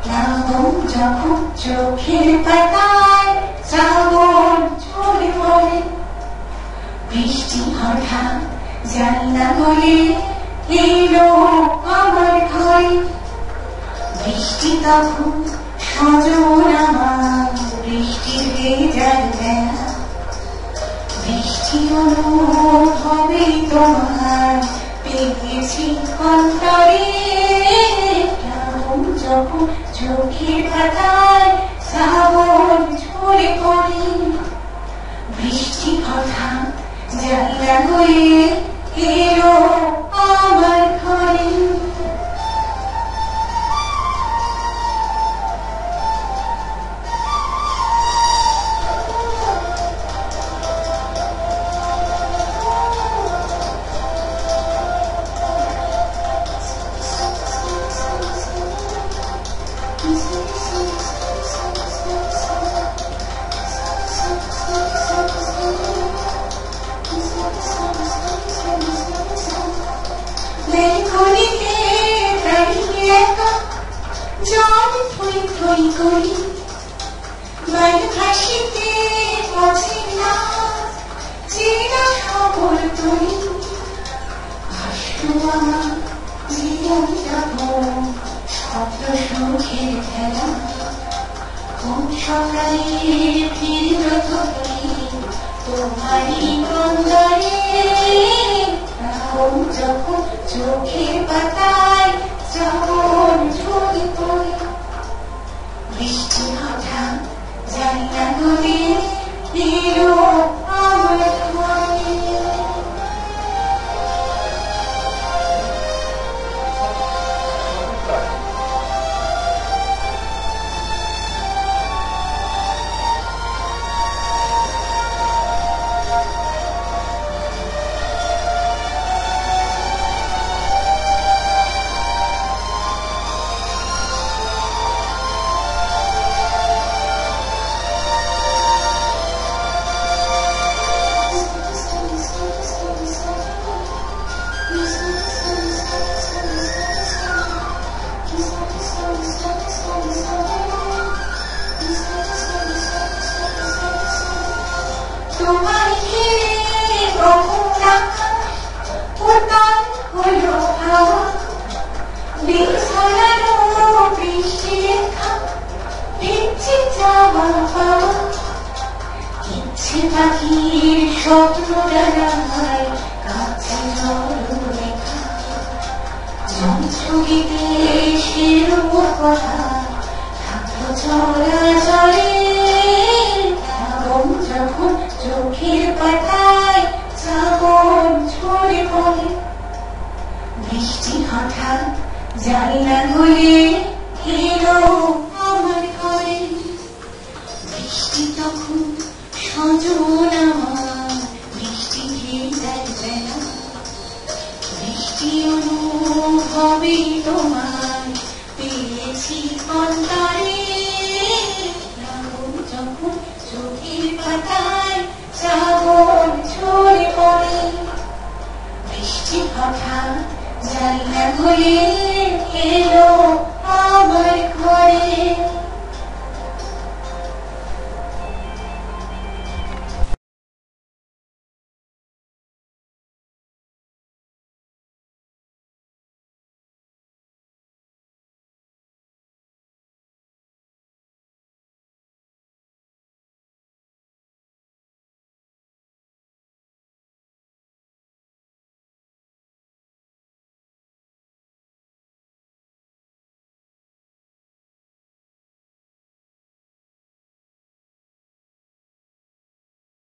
প্লাবন যখন চোখের পাতায় শ্রাবণ ঝরে পড়ে, বৃষ্টি হঠাৎ জানলা বলে এলো আমার ঘরে। বৃষ্টি তখন সজন আমার, বৃষ্টির ভেজাল বেলা, বৃষ্টি অনুভবে তোমার পেয়েছি অন্তরে। প্লাবন যখন চোখের পাতায় শ্রাবণ ঝরে পড়ে, বৃষ্টি হঠাৎ জানলা হয়ে এলো আমার ঘরে। জল থই থই করি মান ভাসিতে অচেনা চেনা খবর তুলি। আসলো আমার জীবন যাপন শব্দ সুখের খেলা, কোন সকালে ফিরল তুমি তোমারই বন্দরে। যখন চোখের পাতায় শ্রাবণ ঝরে পড়ে, বৃষ্টি হঠাৎ জানলা খুলে এলো আমার ঘরে। তোমার ঘিরে গহন উদান হলো হাওয়া, বিছানানো বৃষ্টি লেখা ভিজছে যাওয়া পাওয়া। ইচ্ছে পাখির স্বপ্ন ডানায় কাছে জলরেখা, ঝঞ্ঝুগিতে শিরুর কথা থাকলো চলাচলে। যখন চোখের পাতায় শ্রাবণ ঝরে পড়ে, বৃষ্টি হঠাৎ জানলা খুলে এলো আমার ঘরে। বৃষ্টি তখন সজন আমার, বৃষ্টি ভেজাল বেলা, বৃষ্টি অনুভবে তোমার পেয়েছি অন্তরে। যখন চোখের পাতায় শ্রাবণ ঝরে পড়ে, বৃষ্টি হঠাৎ জানলা খুলে